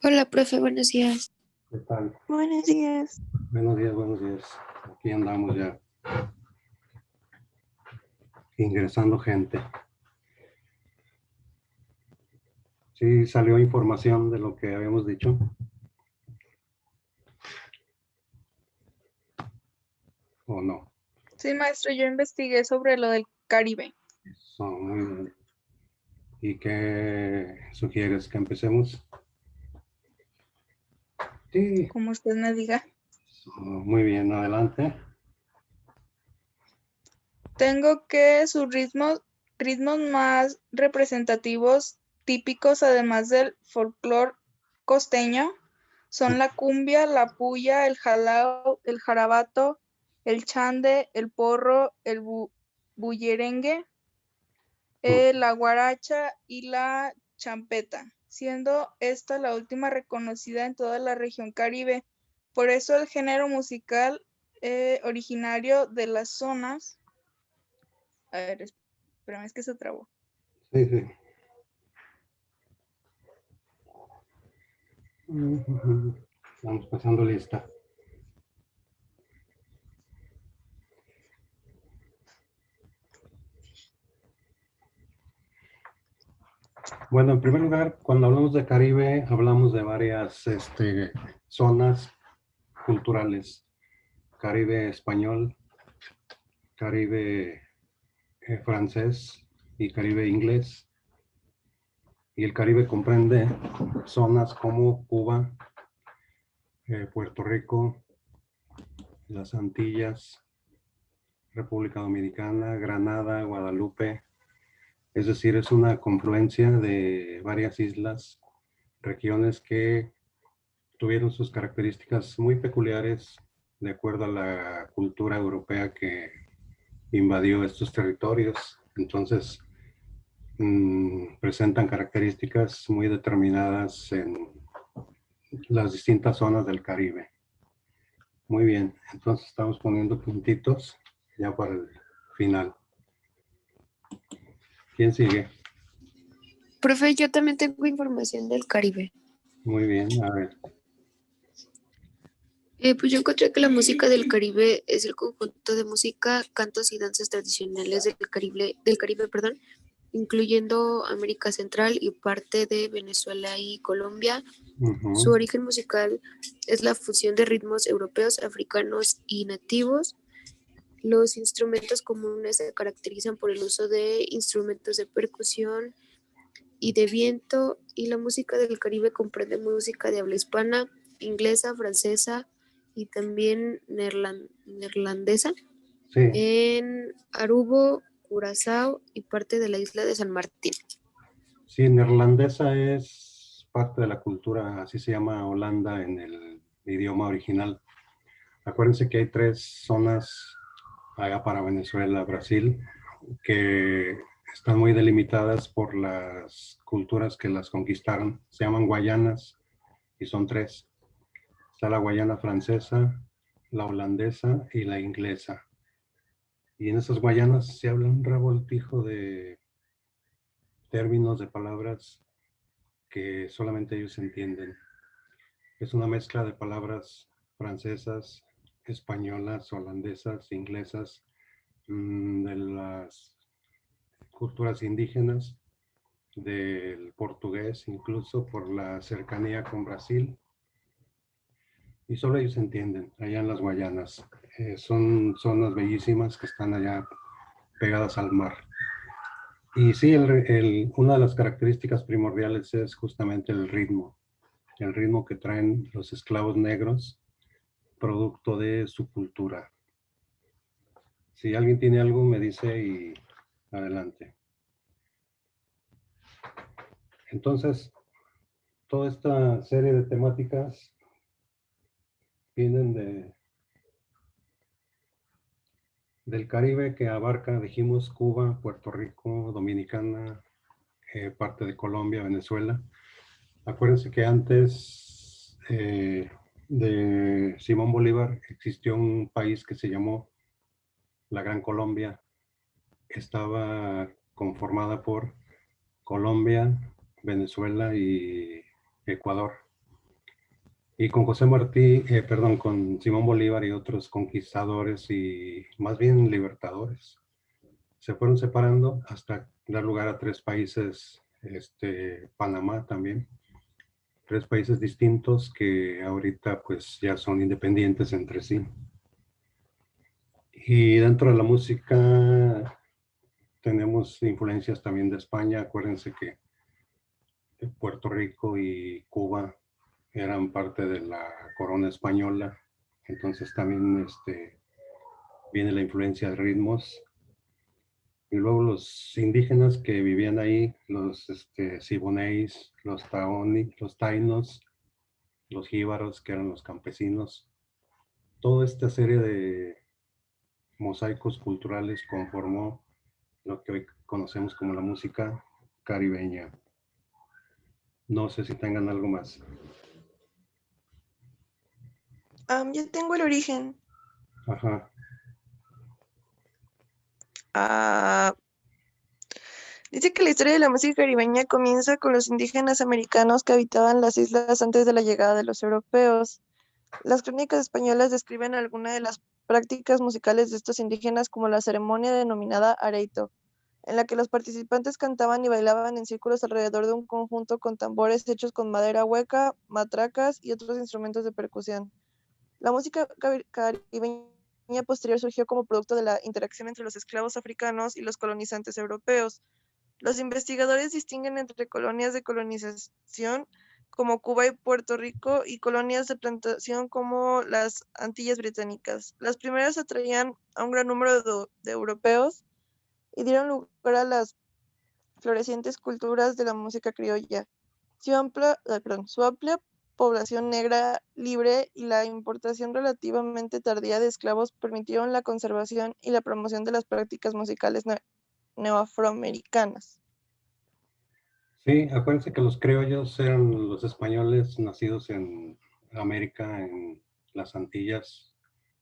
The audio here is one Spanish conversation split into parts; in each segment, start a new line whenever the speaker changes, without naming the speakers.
Hola, profe, buenos días.
¿Qué tal?
Buenos días.
Buenos días, buenos días. Aquí andamos ya ingresando gente. Sí, salió información de lo que habíamos dicho. ¿O no?
Sí, maestro, yo investigué sobre lo del Caribe.
Eso, muy bien. ¿Y qué sugieres? ¿Que empecemos? Sí.
Como usted me diga.
Muy bien, adelante.
Tengo que sus ritmos más representativos, típicos, además del folclore costeño, son la cumbia, la puya, el jalao, el jarabato, el chande, el porro, el bullerengue, la guaracha y la champeta, siendo esta la última reconocida en toda la región Caribe. Por eso el género musical originario de las zonas. A ver, espérame, es que se trabó.
Sí, sí. Estamos pasando lista. Bueno, en primer lugar, cuando hablamos de Caribe, hablamos de varias zonas culturales. Caribe español, Caribe francés y Caribe inglés. Y el Caribe comprende zonas como Cuba, Puerto Rico, las Antillas, República Dominicana, Granada, Guadalupe. Es decir, es una confluencia de varias islas, regiones que tuvieron sus características muy peculiares de acuerdo a la cultura europea que invadió estos territorios. Entonces, presentan características muy determinadas en las distintas zonas del Caribe. Muy bien, entonces estamos poniendo puntitos ya para el final. ¿Quién sigue?
Profe, yo también tengo información del Caribe.
Muy bien, a ver.
Pues yo encontré que la música del Caribe es el conjunto de música, cantos y danzas tradicionales del Caribe, perdón, incluyendo América Central y parte de Venezuela y Colombia. Su origen musical es la fusión de ritmos europeos, africanos y nativos. Los instrumentos comunes se caracterizan por el uso de instrumentos de percusión y de viento, y la música del Caribe comprende música de habla hispana, inglesa, francesa y también neerlandesa
Sí,
en Aruba, Curazao y parte de la isla de San Martín.
sí, neerlandesa es parte de la cultura, así se llama Holanda en el idioma original. Acuérdense que hay 3 zonas allá para Venezuela, Brasil, que están muy delimitadas por las culturas que las conquistaron. Se llaman Guayanas y son 3. Está la Guayana francesa, la holandesa y la inglesa. Y en esas Guayanas se habla un revoltijo de términos, de palabras que solamente ellos entienden. Es una mezcla de palabras francesas, españolas, holandesas, inglesas, de las culturas indígenas, del portugués, incluso por la cercanía con Brasil. Y solo ellos entienden, allá en las Guayanas. Son zonas bellísimas que están allá pegadas al mar. Y sí, una de las características primordiales es justamente el ritmo que traen los esclavos negros, producto de su cultura. Si alguien tiene algo, me dice y adelante. Entonces, toda esta serie de temáticas vienen del Caribe, que abarca, dijimos, Cuba, Puerto Rico, Dominicana, parte de Colombia, Venezuela. Acuérdense que antes de Simón Bolívar existió un país que se llamó la Gran Colombia. Estaba conformada por Colombia, Venezuela y Ecuador. Y con José Martí, perdón, con Simón Bolívar y otros conquistadores y más bien libertadores, se fueron separando hasta dar lugar a 3 países, Panamá también, 3 países distintos que ahorita pues ya son independientes entre sí. Y dentro de la música tenemos influencias también de España. Acuérdense que Puerto Rico y Cuba eran parte de la corona española, entonces también viene la influencia de ritmos. Y luego los indígenas que vivían ahí, los Siboneyes, los Taoni, los Tainos, los Jíbaros, que eran los campesinos. Toda esta serie de mosaicos culturales conformó lo que hoy conocemos como la música caribeña. No sé si tengan algo más.
Yo tengo el origen.
Ajá.
Dice que la historia de la música caribeña comienza con los indígenas americanos que habitaban las islas antes de la llegada de los europeos. Las crónicas españolas describen algunas de las prácticas musicales de estos indígenas como la ceremonia denominada areito, en la que los participantes cantaban y bailaban en círculos alrededor de un conjunto con tambores hechos con madera hueca, matracas y otros instrumentos de percusión. La música caribeña posterior surgió como producto de la interacción entre los esclavos africanos y los colonizantes europeos. Los investigadores distinguen entre colonias de colonización como Cuba y Puerto Rico y colonias de plantación como las Antillas Británicas. Las primeras atraían a un gran número de europeos y dieron lugar a las florecientes culturas de la música criolla. Su amplia población negra libre y la importación relativamente tardía de esclavos permitieron la conservación y la promoción de las prácticas musicales neoafroamericanas.
Sí, acuérdense que los criollos eran los españoles nacidos en América, en las Antillas,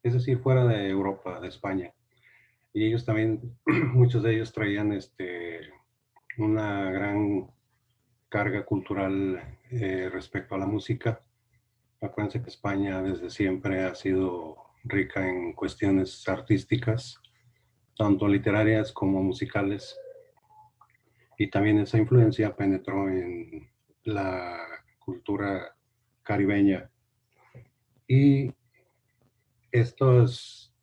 es decir, fuera de Europa, de España. Y ellos también, muchos de ellos traían una gran carga cultural respecto a la música. Acuérdense que España desde siempre ha sido rica en cuestiones artísticas, tanto literarias como musicales. Y también esa influencia penetró en la cultura caribeña. Y esto es,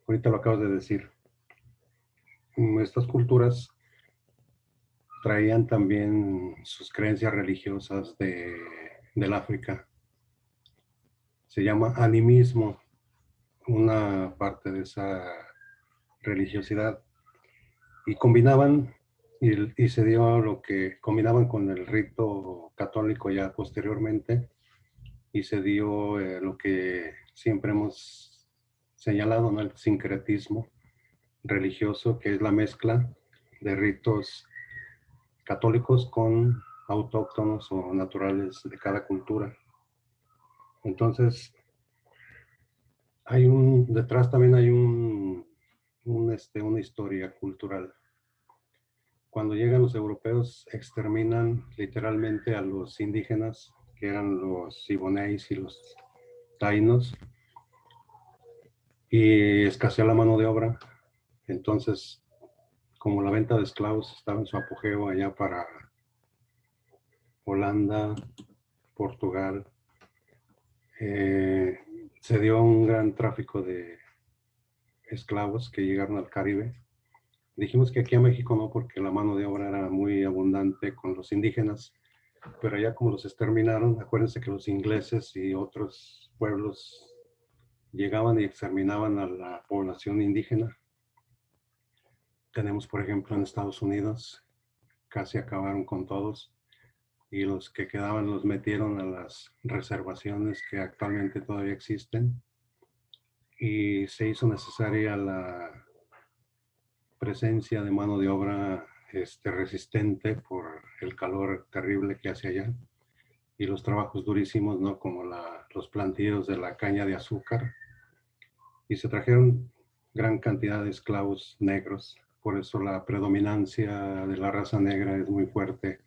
ahorita lo acabas de decir, estas culturas traían también sus creencias religiosas del África. Se llama animismo, una parte de esa religiosidad. Y combinaban, y se dio lo que combinaban con el rito católico ya posteriormente, y se dio lo que siempre hemos señalado, ¿no? El sincretismo religioso, que es la mezcla de ritos católicos con autóctonos o naturales de cada cultura. Entonces, detrás también hay una historia cultural. Cuando llegan los europeos, exterminan literalmente a los indígenas, que eran los Siboneyes y los Tainos, y escasea la mano de obra. Entonces, como la venta de esclavos estaba en su apogeo allá para Holanda, Portugal, se dio un gran tráfico de esclavos que llegaron al Caribe. Dijimos que aquí a México no, porque la mano de obra era muy abundante con los indígenas, pero ya como los exterminaron, acuérdense que los ingleses y otros pueblos llegaban y exterminaban a la población indígena. Tenemos, por ejemplo, en Estados Unidos, casi acabaron con todos, y los que quedaban los metieron a las reservaciones que actualmente todavía existen, y se hizo necesaria la presencia de mano de obra resistente por el calor terrible que hace allá, y los trabajos durísimos, ¿no? Como los plantíos de la caña de azúcar, y se trajeron gran cantidad de esclavos negros. Por eso la predominancia de la raza negra es muy fuerte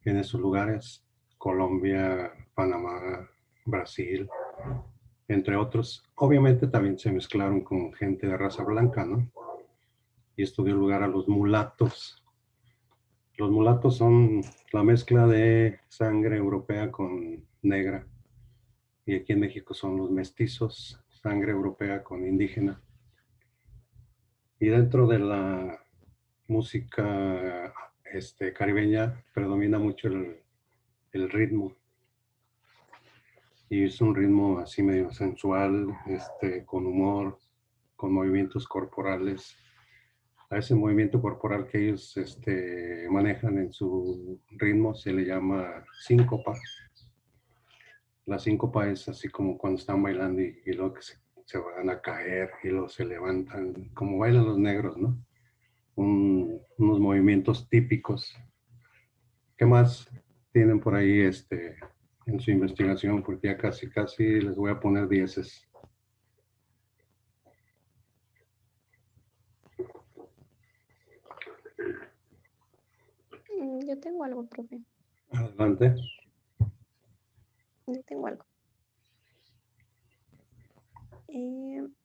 en esos lugares. Colombia, Panamá, Brasil, entre otros. Obviamente también se mezclaron con gente de raza blanca, ¿no? Y esto dio lugar a los mulatos. Los mulatos son la mezcla de sangre europea con negra. Y aquí en México son los mestizos, sangre europea con indígena. Y dentro de la música caribeña predomina mucho el ritmo. Y es un ritmo así medio sensual, con humor, con movimientos corporales. A ese movimiento corporal que ellos manejan en su ritmo se le llama síncopa. La síncopa es así como cuando están bailando y luego que se van a caer y luego se levantan, como bailan los negros, ¿no? Unos movimientos típicos. ¿Qué más tienen por ahí en su investigación? Porque ya casi les voy a poner dieces.
Yo tengo algo, profe.
Adelante.
Yo tengo algo.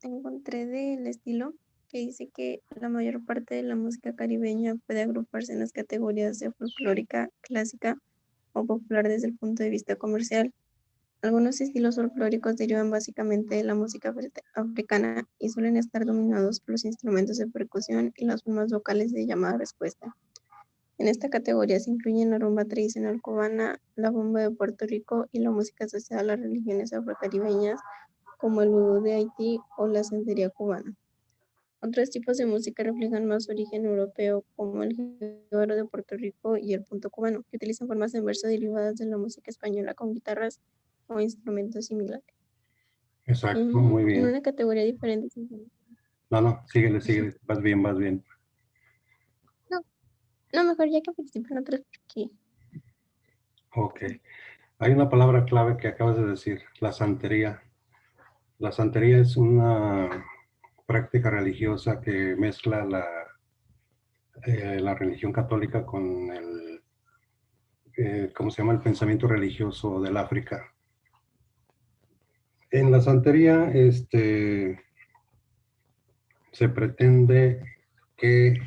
Encontré del estilo que dice que la mayor parte de la música caribeña puede agruparse en las categorías de folclórica, clásica o popular desde el punto de vista comercial. Algunos estilos folclóricos derivan básicamente de la música africana y suelen estar dominados por los instrumentos de percusión y las formas vocales de llamada-respuesta. En esta categoría se incluyen la rumba tradicional cubana, la bomba de Puerto Rico y la música asociada a las religiones afrocaribeñas como el vudú de Haití o la santería cubana. Otros tipos de música reflejan más su origen europeo, como el jíbaro de Puerto Rico y el punto cubano, que utilizan formas en verso derivadas de la música española con guitarras o instrumentos similares.
Exacto, muy
En
bien.
una categoría diferente.
No, síguele, vas bien.
No, mejor ya que participan otros porque...
Ok. Hay una palabra clave que acabas de decir, la santería. La santería es una práctica religiosa que mezcla la religión católica con ¿cómo se llama? El pensamiento religioso del África. En la santería, se pretende que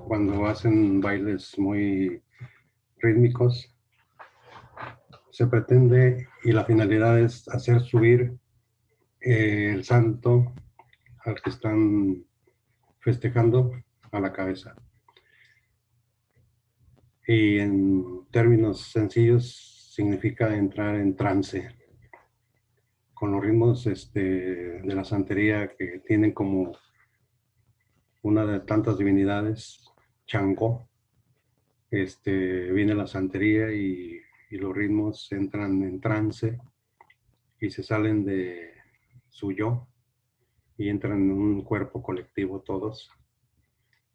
cuando hacen bailes muy rítmicos, se pretende y la finalidad es hacer subir el santo al que están festejando a la cabeza. Y en términos sencillos significa entrar en trance con los ritmos de la santería que tienen como una de tantas divinidades, Changó. Viene la santería y los ritmos entran en trance y se salen de su yo y entran en un cuerpo colectivo todos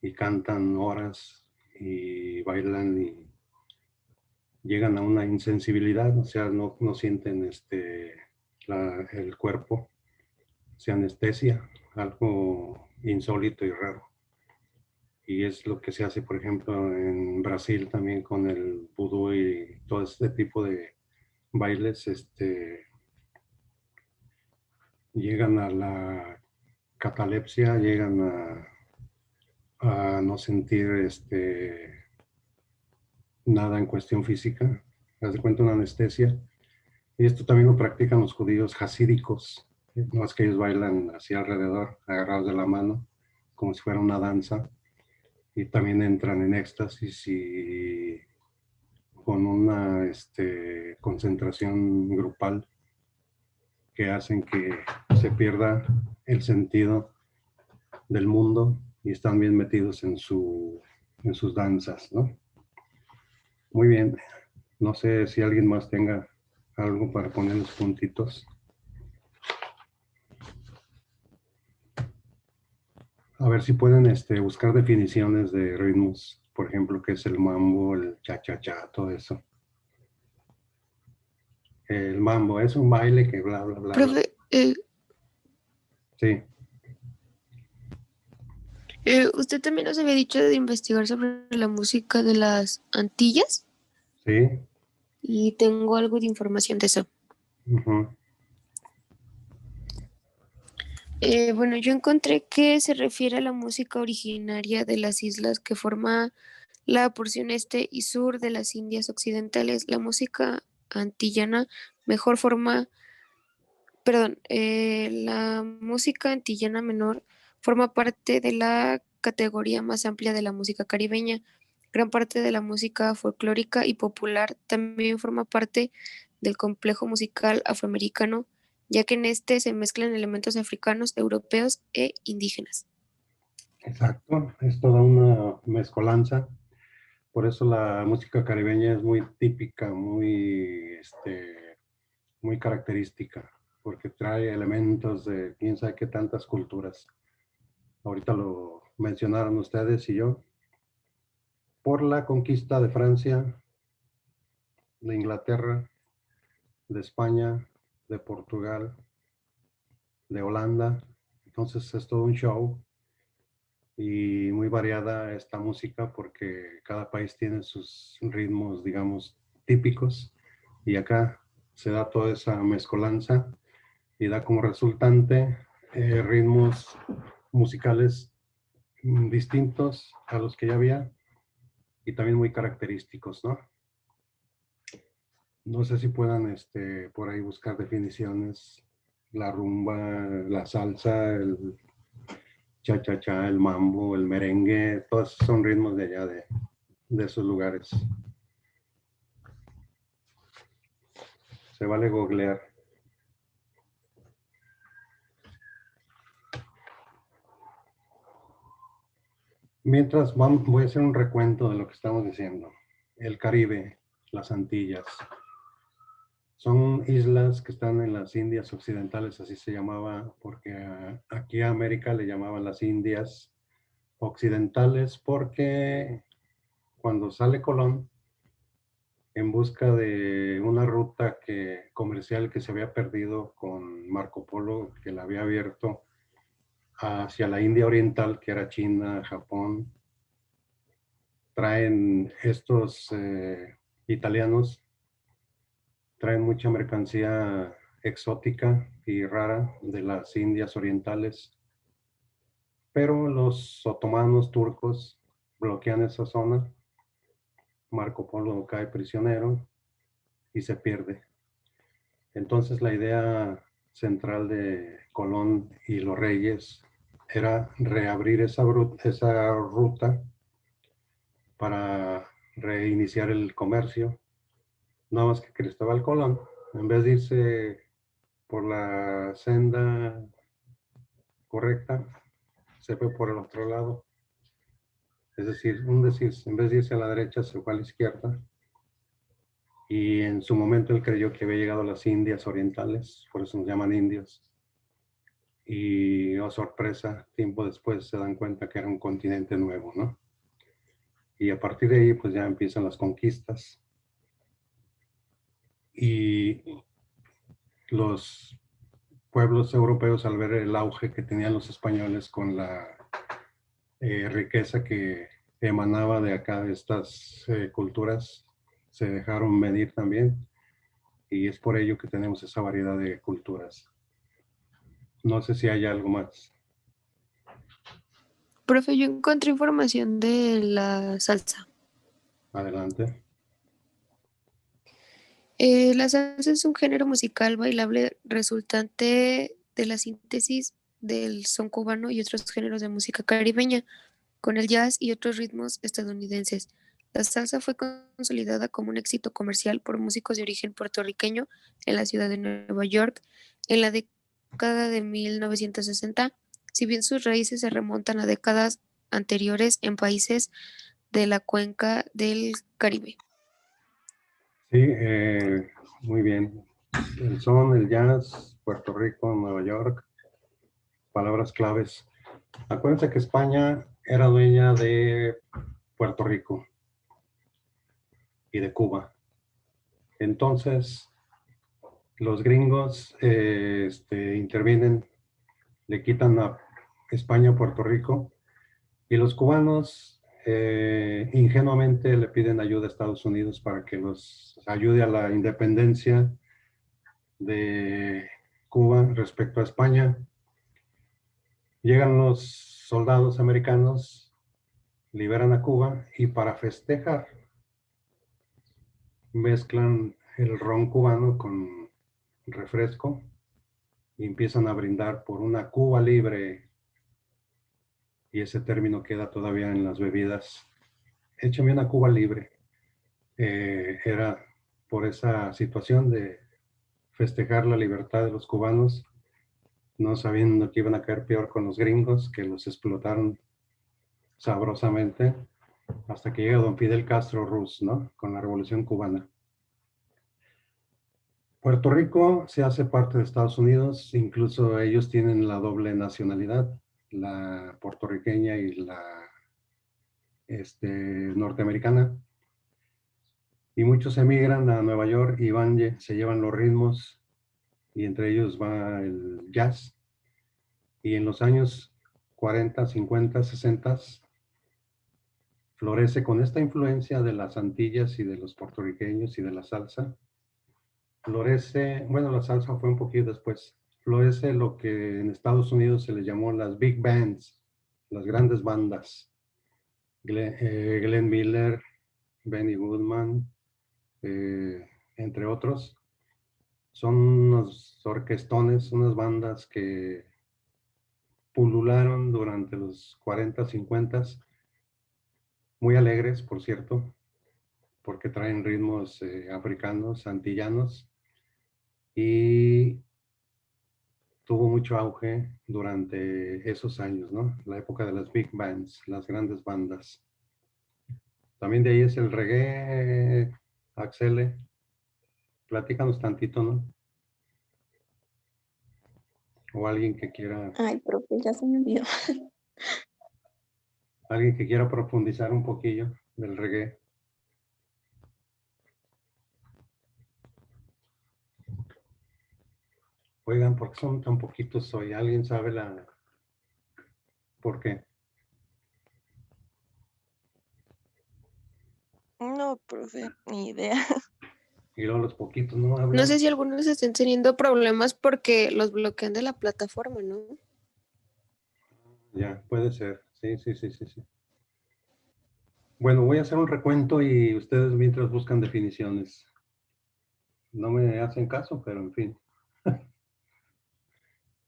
y cantan horas y bailan y llegan a una insensibilidad, o sea, no sienten el cuerpo, se anestesia, algo insólito y raro. Y es lo que se hace, por ejemplo, en Brasil también con el vudú y todo este tipo de bailes, llegan a la catalepsia, llegan a no sentir nada en cuestión física, haz de cuenta una anestesia. Y esto también lo practican los judíos hasídicos, no es que ellos bailan así alrededor, agarrados de la mano, como si fuera una danza, y también entran en éxtasis y con una concentración grupal que hacen que se pierda el sentido del mundo y están bien metidos en sus danzas, ¿no? Muy bien. No sé si alguien más tenga algo para poner los puntitos. A ver si pueden buscar definiciones de ritmos, por ejemplo, qué es el mambo, el cha-cha-cha, todo eso. El mambo es un baile que bla, bla, bla.
Profe,
Sí.
usted también nos había dicho de investigar sobre la música de las Antillas.
Sí.
y tengo algo de información de eso.
Ujú.
Bueno, yo encontré que se refiere a la música originaria de las islas que forma la porción este y sur de las Indias Occidentales. La música antillana mejor forma, perdón, la música antillana menor forma parte de la categoría más amplia de la música caribeña. Gran parte de la música folclórica y popular también forma parte del complejo musical afroamericano, ya que en este se mezclan elementos africanos, europeos e indígenas.
Exacto, es toda una mezcolanza. Por eso la música caribeña es muy típica, muy característica, porque trae elementos de quién sabe qué tantas culturas. Ahorita lo mencionaron ustedes y yo. Por la conquista de Francia, de Inglaterra, de España, de Portugal, de Holanda. Entonces es todo un show y muy variada esta música porque cada país tiene sus ritmos, digamos, típicos y acá se da toda esa mezcolanza y da como resultante ritmos musicales distintos a los que ya había y también muy característicos, ¿no? No sé si puedan por ahí buscar definiciones. La rumba, la salsa, el cha-cha-cha, el mambo, el merengue, todos son ritmos de allá, de esos lugares. Se vale googlear. Mientras voy a hacer un recuento de lo que estamos diciendo. El Caribe, las Antillas, son islas que están en las Indias Occidentales, así se llamaba, porque aquí a América le llamaban las Indias Occidentales, porque cuando sale Colón en busca de una ruta comercial que se había perdido con Marco Polo, que la había abierto hacia la India Oriental, que era China, Japón, traen estos italianos, traen mucha mercancía exótica y rara de las Indias Orientales, pero los otomanos turcos bloquean esa zona, Marco Polo cae prisionero y se pierde. Entonces la idea central de Colón y los reyes era reabrir esa ruta para reiniciar el comercio. Nada más que Cristóbal Colón, en vez de irse por la senda correcta, se fue por el otro lado. Es decir, en vez de irse a la derecha, se fue a la izquierda. Y en su momento él creyó que había llegado a las Indias Orientales, por eso nos llaman indios. Y, oh sorpresa, tiempo después se dan cuenta que era un continente nuevo, ¿no? Y a partir de ahí, pues ya empiezan las conquistas. Y los pueblos europeos, al ver el auge que tenían los españoles con la riqueza que emanaba de acá, de estas culturas, se dejaron medir también. Y es por ello que tenemos esa variedad de culturas. No sé si hay algo más.
Profe, yo encontré información de la salsa.
Adelante.
La salsa es un género musical bailable resultante de la síntesis del son cubano y otros géneros de música caribeña, con el jazz y otros ritmos estadounidenses. La salsa fue consolidada como un éxito comercial por músicos de origen puertorriqueño en la ciudad de Nueva York en la década de 1960, si bien sus raíces se remontan a décadas anteriores en países de la cuenca del Caribe.
Sí, muy bien. El son, el jazz, Puerto Rico, Nueva York, palabras claves. Acuérdense que España era dueña de Puerto Rico y de Cuba. Entonces, los gringos intervienen, le quitan a España Puerto Rico y los cubanos ingenuamente le piden ayuda a Estados Unidos para que los ayude a la independencia de Cuba respecto a España. Llegan los soldados americanos, liberan a Cuba y para festejar mezclan el ron cubano con refresco y empiezan a brindar por una Cuba libre, y ese término queda todavía en las bebidas. Échame una Cuba libre. Era por esa situación de festejar la libertad de los cubanos, no sabiendo que iban a caer peor con los gringos, que los explotaron sabrosamente, hasta que llega don Fidel Castro Ruz, ¿no? Con la Revolución Cubana. Puerto Rico se hace parte de Estados Unidos, incluso ellos tienen la doble nacionalidad, la puertorriqueña y la norteamericana. Y muchos emigran a Nueva York y se llevan los ritmos, y entre ellos va el jazz. Y en los años 40, 50, 60 florece con esta influencia de las Antillas y de los puertorriqueños y de la salsa. Florece, bueno, la salsa fue un poquito después, florece lo que en Estados Unidos se le llamó las big bands, las grandes bandas. Glenn Miller, Benny Goodman, entre otros. Son unos orquestones, unas bandas que pulularon durante los 40, 50, muy alegres, por cierto, porque traen ritmos africanos, antillanos, y tuvo mucho auge durante esos años, ¿no? La época de las big bands, las grandes bandas. También de ahí es el reggae. Axele, platícanos tantito, ¿no? O alguien que quiera...
Ay, profe, ya se me olvidó.
Alguien que quiera profundizar un poquillo del reggae. Oigan, ¿por qué son tan poquitos hoy? ¿Alguien sabe por qué?
No, profe, ni idea.
Y luego los poquitos no hablan.
No sé si algunos estén teniendo problemas porque los bloquean de la plataforma, ¿no?
Ya, puede ser. Sí. Bueno, voy a hacer un recuento y ustedes mientras buscan definiciones. No me hacen caso, pero en fin.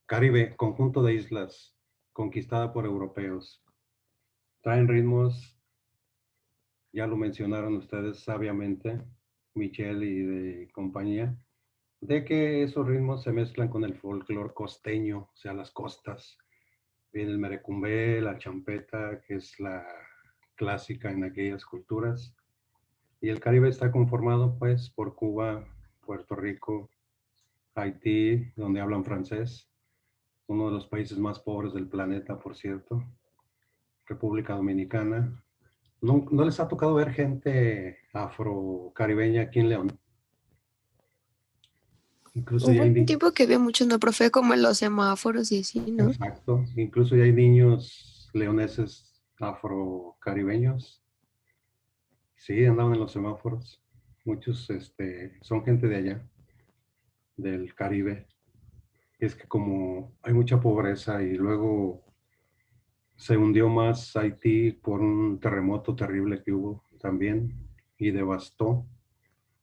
Caribe, conjunto de islas, conquistada por europeos. Traen ritmos, ya lo mencionaron ustedes sabiamente, Michelle y de compañía, de que esos ritmos se mezclan con el folclore costeño, o sea, las costas. Viene el merecumbé, la champeta, que es la clásica en aquellas culturas. Y el Caribe está conformado, pues, por Cuba, Puerto Rico, Haití, donde hablan francés, uno de los países más pobres del planeta, por cierto, República Dominicana. ¿No les ha tocado ver gente afrocaribeña aquí en León? Incluso ya
Hubo un
hay...
tiempo que había muchos, ¿no, profe? Como en los semáforos y así, ¿no?
Exacto. Incluso ya hay niños leoneses afrocaribeños. Sí, andaban en los semáforos. Muchos son gente de allá, del Caribe. Es que como hay mucha pobreza y luego se hundió más Haití por un terremoto terrible que hubo también y devastó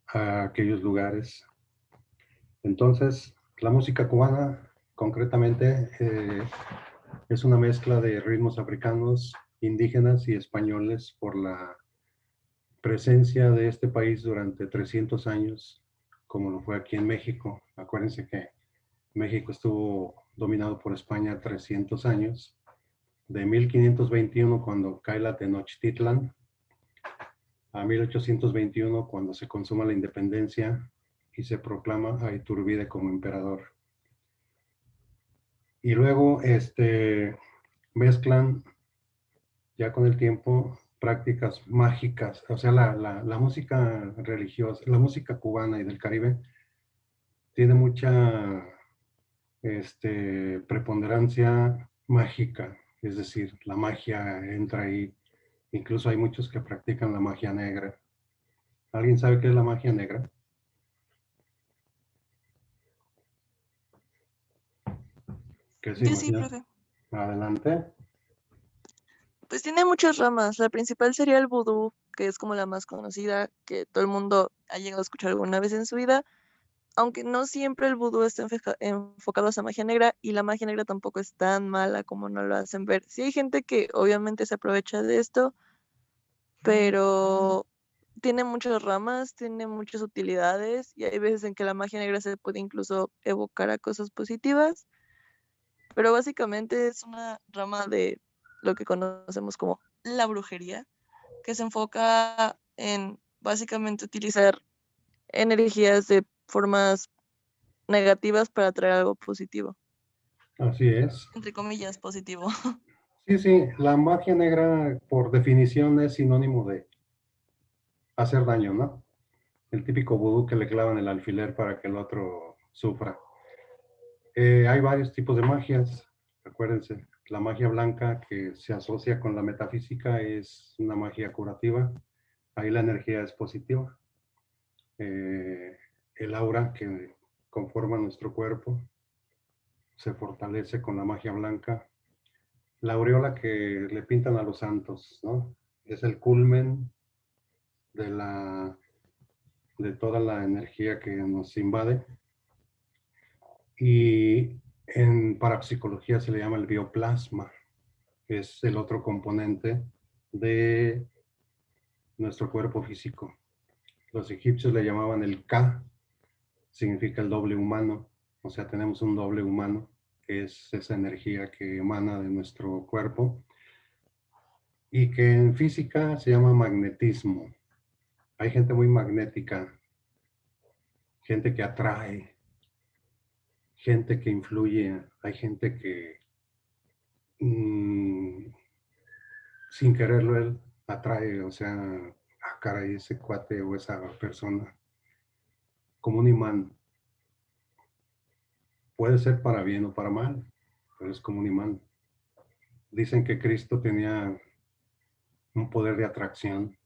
a aquellos lugares. Entonces, la música cubana concretamente es una mezcla de ritmos africanos, indígenas y españoles por la presencia de este país durante 300 años, como lo fue aquí en México. Acuérdense que México estuvo dominado por España 300 años, de 1521 cuando cae la Tenochtitlan, a 1821 cuando se consuma la independencia y se proclama a Iturbide como emperador. Y luego mezclan ya con el tiempo prácticas mágicas, o sea, la música religiosa, la música cubana y del Caribe tiene mucha preponderancia mágica, es decir, la magia entra ahí Incluso hay muchos que practican la magia negra. ¿Alguien sabe qué es la magia negra? ¿Qué se
Yo sí,
imagina?
profe.
Adelante.
Pues tiene muchas ramas. La principal sería el vudú, que es como la más conocida, que todo el mundo ha llegado a escuchar alguna vez en su vida, aunque no siempre el vudú está enfocado a esa magia negra, y la magia negra tampoco es tan mala como no lo hacen ver. Sí hay gente que obviamente se aprovecha de esto, pero tiene muchas ramas, tiene muchas utilidades, y hay veces en que la magia negra se puede incluso evocar a cosas positivas, pero básicamente es una rama de lo que conocemos como la brujería, que se enfoca en básicamente utilizar energías de formas negativas para traer algo positivo,
Así es.
entre comillas, positivo.
Sí, sí, la magia negra por definición es sinónimo de hacer daño, ¿no? El típico vudú que le clavan el alfiler para que el otro sufra. Hay varios tipos de magias, acuérdense. La magia blanca que se asocia con la metafísica es una magia curativa. Ahí la energía es positiva. El aura que conforma nuestro cuerpo se fortalece con la magia blanca. La aureola que le pintan a los santos, ¿no? Es el culmen de toda la energía que nos invade. Y en parapsicología se le llama el bioplasma, que es el otro componente de nuestro cuerpo físico. Los egipcios le llamaban el Ka, significa el doble humano, o sea, tenemos un doble humano, que es esa energía que emana de nuestro cuerpo, y que en física se llama magnetismo. Hay gente muy magnética, gente que atrae, gente que influye, hay gente que sin quererlo él atrae, o sea, caray, ese cuate o esa persona, como un imán. Puede ser para bien o para mal, pero es como un imán. Dicen que Cristo tenía un poder de atracción,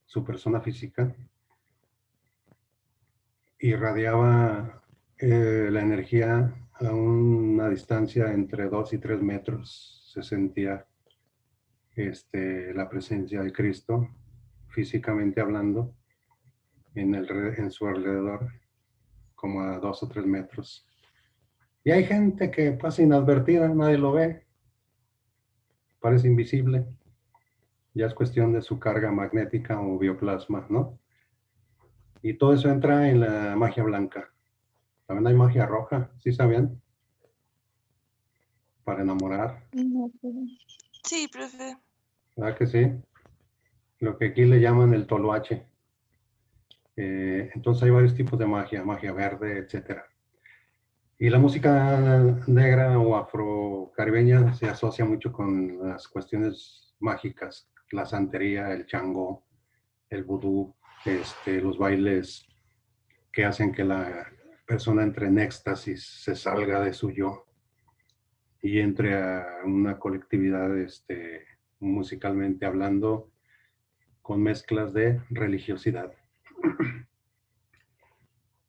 su persona física, irradiaba la energía a una distancia entre 2 y 3 metros. Se sentía la presencia de Cristo, físicamente hablando, en su alrededor, como a 2 o 3 metros. Y hay gente que pasa inadvertida, nadie lo ve, parece invisible. Ya es cuestión de su carga magnética o bioplasma, ¿no? Y todo eso entra en la magia blanca. También hay magia roja, ¿sí sabían? Para enamorar,
No, pero-
Sí, profe.
¿verdad que sí? Lo que aquí le llaman el toloache. Entonces hay varios tipos de magia, magia verde, etcétera. Y la música negra o afrocaribeña se asocia mucho con las cuestiones mágicas, la santería, el chango, el vudú, los bailes que hacen que la persona entre en éxtasis, se salga de su yo y entre a una colectividad musicalmente hablando con mezclas de religiosidad.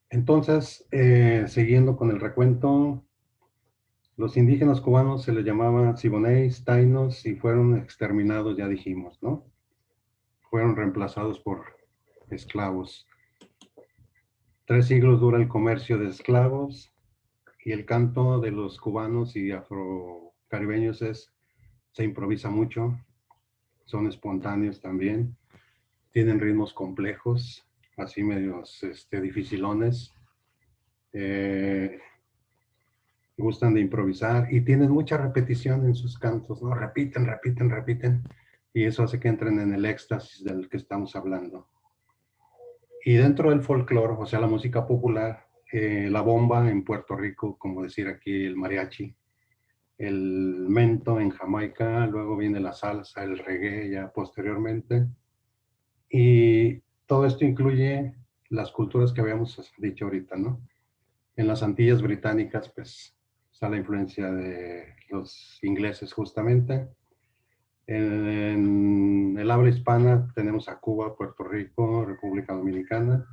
Entonces, siguiendo con el recuento, los indígenas cubanos se les llamaba siboneis, tainos, y fueron exterminados, ya dijimos, ¿no? Fueron reemplazados por esclavos. 3 siglos dura el comercio de esclavos, y el canto de los cubanos y afrocaribeños se improvisa mucho, son espontáneos también, tienen ritmos complejos, así medios dificilones, gustan de improvisar y tienen mucha repetición en sus cantos, ¿no? Repiten, repiten, repiten, y eso hace que entren en el éxtasis del que estamos hablando. Y dentro del folclore, o sea, la música popular, la bomba en Puerto Rico, como decir aquí el mariachi, el mento en Jamaica, luego viene la salsa, el reggae ya posteriormente, y todo esto incluye las culturas que habíamos dicho ahorita, ¿no? En las Antillas Británicas, pues, está la influencia de los ingleses justamente. En el habla hispana tenemos a Cuba, Puerto Rico, República Dominicana.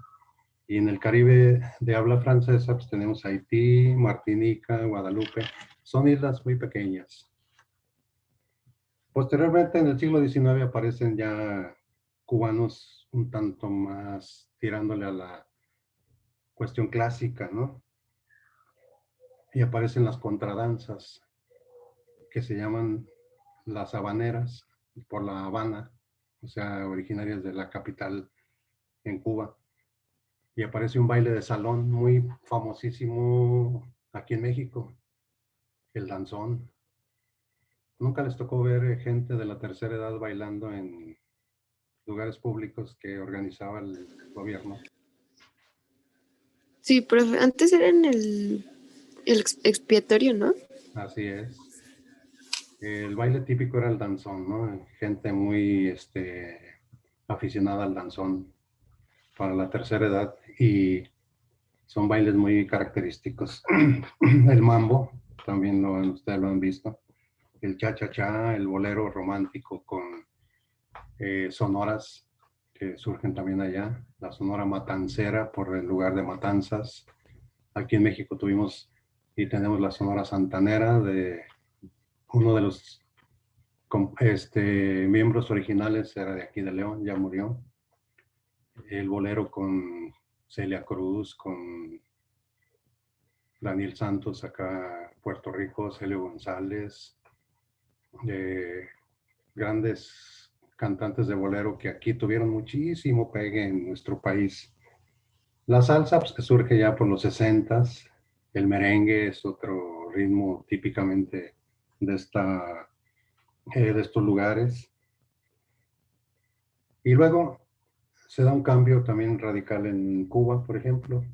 Y en el Caribe de habla francesa pues tenemos Haití, Martinica, Guadalupe. Son islas muy pequeñas. Posteriormente, en el siglo XIX, aparecen ya cubanos un tanto más tirándole a la cuestión clásica, ¿no? Y aparecen las contradanzas, que se llaman las habaneras, por La Habana, o sea, originarias de la capital en Cuba. Y aparece un baile de salón muy famosísimo aquí en México, el danzón. ¿Nunca les tocó ver gente de la tercera edad bailando en lugares públicos que organizaba el gobierno?
Sí, profe, antes era en el expiatorio, ¿no?
Así es. El baile típico era el danzón, ¿no? Gente muy aficionada al danzón para la tercera edad y son bailes muy característicos. El mambo, también ustedes lo han visto. El cha-cha-cha, el bolero romántico con sonoras que surgen también allá. La sonora matancera por el lugar de matanzas. Aquí en México tuvimos y tenemos la sonora santanera de uno de los miembros originales, era de aquí de León, ya murió. El bolero con Celia Cruz, con Daniel Santos acá en Puerto Rico, Celio González, grandes cantantes de bolero que aquí tuvieron muchísimo pegue en nuestro país. La salsa pues, que surge ya por los 60s, el merengue es otro ritmo típicamente de estos lugares. Y luego se da un cambio también radical en Cuba, por ejemplo.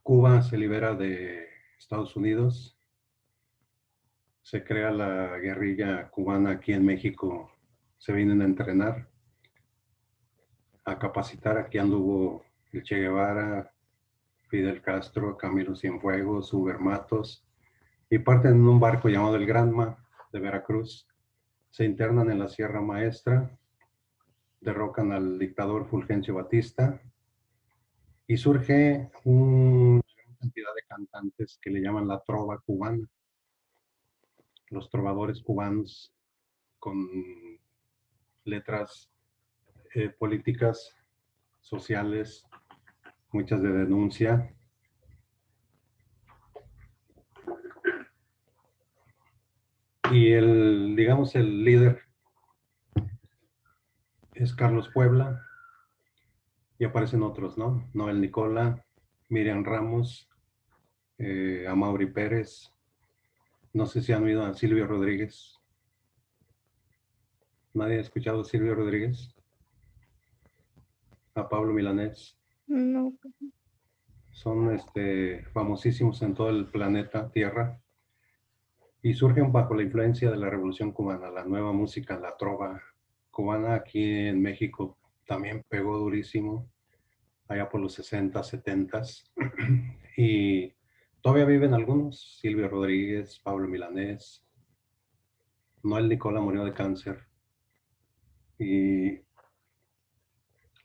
Cuba se libera de Estados Unidos, se crea la guerrilla cubana aquí en México, se vienen a entrenar, a capacitar. Aquí anduvo el Che Guevara, Fidel Castro, Camilo Cienfuegos, Hugo Matos, y parten en un barco llamado el Granma de Veracruz. Se internan en la Sierra Maestra, derrocan al dictador Fulgencio Batista y surge una gran cantidad de cantantes que le llaman la trova cubana, los trovadores cubanos con letras políticas, sociales, muchas de denuncia. Y digamos, el líder es Carlos Puebla, y aparecen otros, ¿no? Noel Nicola, Miriam Ramos, Amaury Pérez. No sé si han oído a Silvio Rodríguez. ¿Nadie ha escuchado a Silvio Rodríguez? A Pablo Milanés.
No.
Son famosísimos en todo el planeta Tierra y surgen bajo la influencia de la Revolución Cubana, la nueva música, la trova cubana. Aquí en México también pegó durísimo, allá por los 60, 70 y todavía viven algunos, Silvio Rodríguez, Pablo Milanés. Noel Nicola murió de cáncer. Y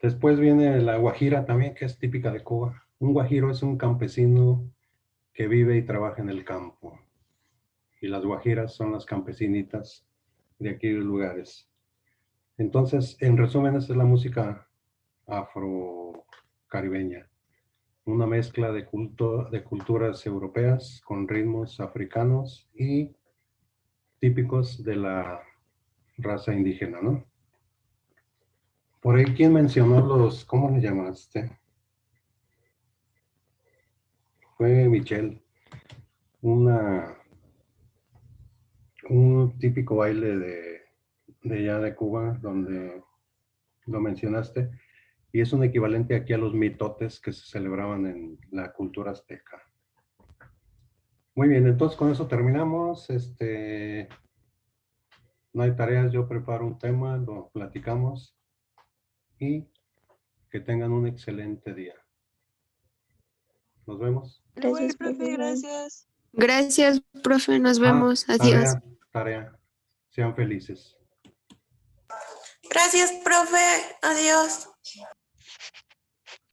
después viene la guajira también, que es típica de Cuba. Un guajiro es un campesino que vive y trabaja en el campo. Y las guajiras son las campesinitas de aquellos lugares. Entonces, en resumen, esa es la música afro-caribeña. Una mezcla de culturas europeas con ritmos africanos y típicos de la raza indígena, ¿no? Por ahí, ¿quién mencionó cómo le llamaste? Fue Michelle. Un típico baile de allá de Cuba, donde lo mencionaste, y es un equivalente aquí a los mitotes que se celebraban en la cultura azteca. Muy bien, entonces con eso terminamos. No hay tareas, yo preparo un tema, lo platicamos y que tengan un excelente día. Nos vemos.
Igual,
Gracias,
profe,
profe.
gracias.
Gracias, profe, nos vemos. Adiós.
Tarea. Sean felices.
Gracias, profe. Adiós.